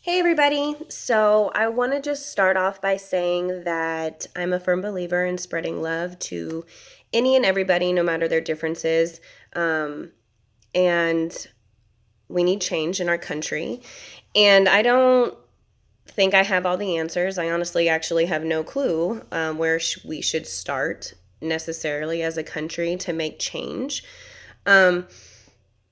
Hey everybody. So I want to just start off by saying that I'm a firm believer in spreading love to any and everybody, no matter their differences. And we need change in our country. And I don't think I have all the answers. I honestly actually have no clue where we should start necessarily as a country to make change. Um,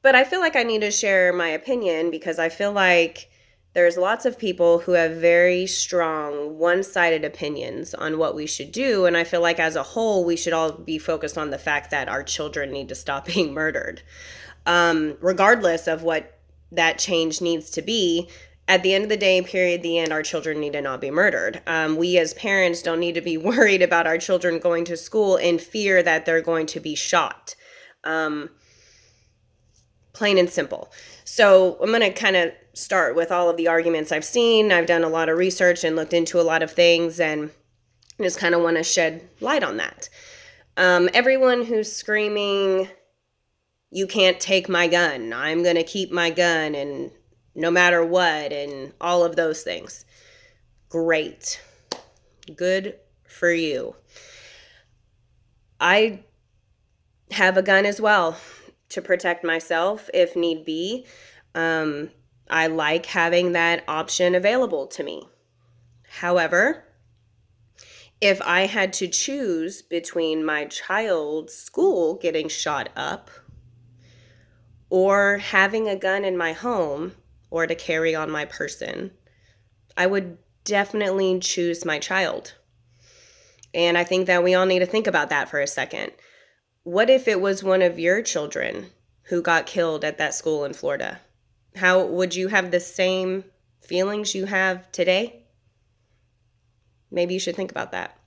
but I feel like I need to share my opinion because I feel like there's lots of people who have very strong one-sided opinions on what we should do, and I feel like as a whole we should all be focused on the fact that our children need to stop being murdered. Regardless of what that change needs to be, at the end of the day, period, the end, our children need to not be murdered. We as parents don't need to be worried about our children going to school in fear that they're going to be shot. Plain and simple. So I'm going to kind of start with all of the arguments I've seen. I've done a lot of research and looked into a lot of things and just kind of want to shed light on that. Everyone who's screaming, "You can't take my gun, I'm going to keep my gun," and no matter what, and all of those things. Great. Good for you. I have a gun as well to protect myself if need be. I like having that option available to me. However, if I had to choose between my child's school getting shot up or having a gun in my home or to carry on my person, I would definitely choose my child. And I think that we all need to think about that for a second. What if it was one of your children who got killed at that school in Florida? How would you have the same feelings you have today? Maybe you should think about that.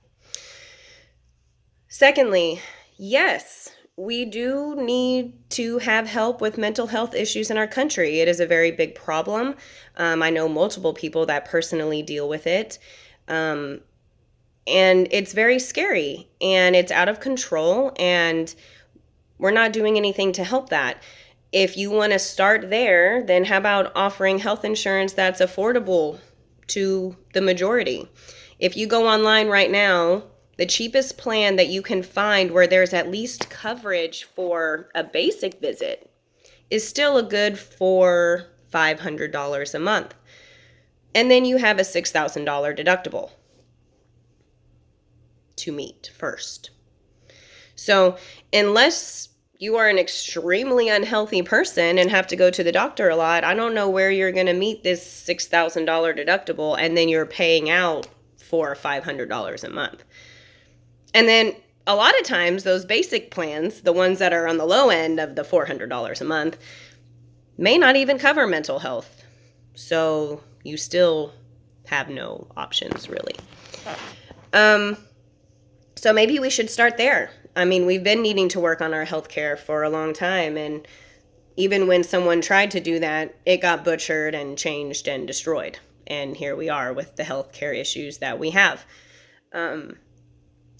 Secondly, yes, we do need to have help with mental health issues in our country. It is a very big problem. I know multiple people that personally deal with it. And it's very scary and it's out of control, and we're not doing anything to help that. If you want to start there, then how about offering health insurance that's affordable to the majority? If you go online right now, the cheapest plan that you can find where there's at least coverage for a basic visit is still a good $500 a month. And then you have a $6,000 deductible to meet first. So unless you are an extremely unhealthy person and have to go to the doctor a lot, I don't know where you're going to meet this $6,000 deductible, and then you're paying out $400 or $500 a month. And then a lot of times those basic plans, the ones that are on the low end of the $400 a month, may not even cover mental health. So you still have no options, really. So maybe we should start there. I mean, we've been needing to work on our healthcare for a long time, and even when someone tried to do that, it got butchered and changed and destroyed. And here we are with the healthcare issues that we have. Go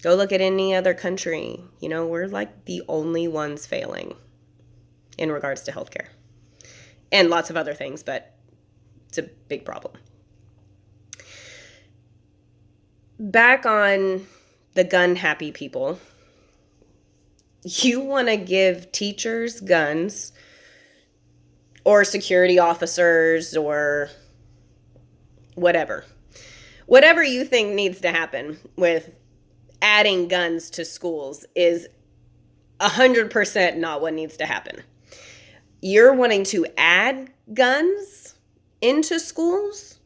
look at any other country. You know, we're like the only ones failing in regards to healthcare. And lots of other things, but it's a big problem. Back on the gun-happy people, you want to give teachers guns or security officers or whatever you think needs to happen with adding guns to schools is 100% not what needs to happen. You're wanting to add guns into schools?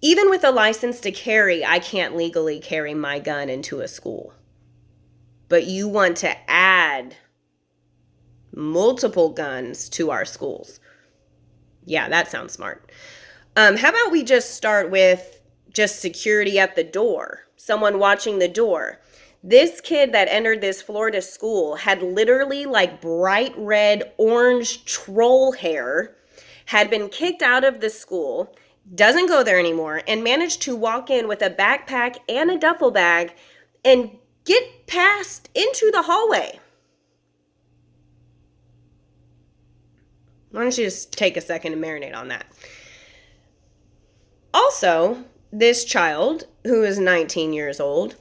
Even with a license to carry, I can't legally carry my gun into a school. But you want to add multiple guns to our schools. Yeah, that sounds smart. How about we just start with just security at the door, someone watching the door. This kid that entered this Florida school had literally like bright red, orange troll hair, had been kicked out of the school, doesn't go there anymore, and managed to walk in with a backpack and a duffel bag and get past into the hallway. Why don't you just take a second and marinate on that? also, this child, who is 19 years old,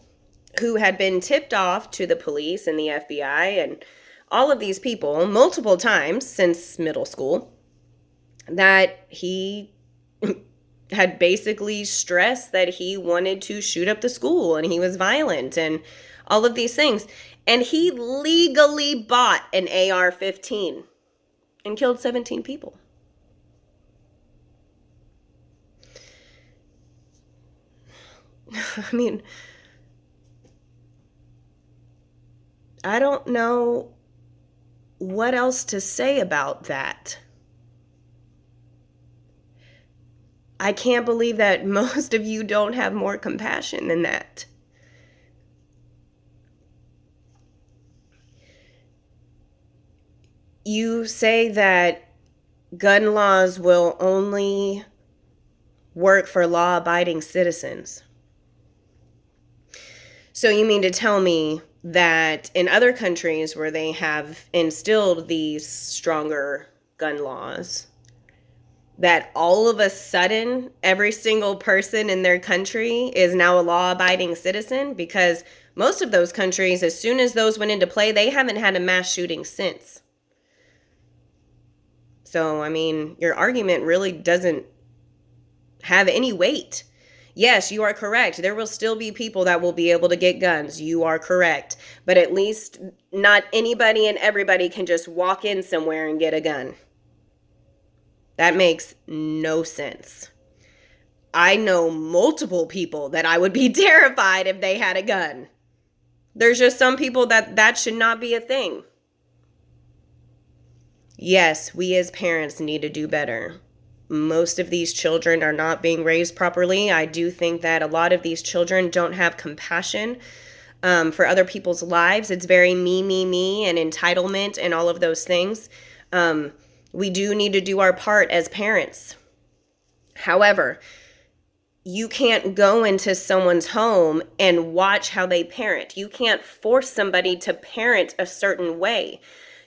who had been tipped off to the police and the FBI and all of these people multiple times since middle school, that he had basically stressed that he wanted to shoot up the school and he was violent and all of these things. And he legally bought an AR 15 and killed 17 people. I mean, I don't know what else to say about that. I can't believe that most of you don't have more compassion than that. You say that gun laws will only work for law-abiding citizens. So you mean to tell me that in other countries where they have instilled these stronger gun laws, that all of a sudden every single person in their country is now a law-abiding citizen? Because most of those countries, as soon as those went into play, they haven't had a mass shooting since. So, I mean, your argument really doesn't have any weight. Yes, you are correct. There will still be people that will be able to get guns. You are correct. But at least not anybody and everybody can just walk in somewhere and get a gun. That makes no sense. I know multiple people that I would be terrified if they had a gun. There's just some people that should not be a thing. Yes, we as parents need to do better. Most of these children are not being raised properly. I do think that a lot of these children don't have compassion for other people's lives. It's very me, and entitlement and all of those things. We do need to do our part as parents. However, you can't go into someone's home and watch how they parent. You can't force somebody to parent a certain way.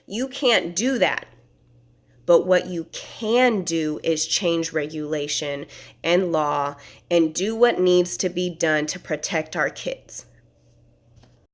You can't do that. But what you can do is change regulation and law and do what needs to be done to protect our kids.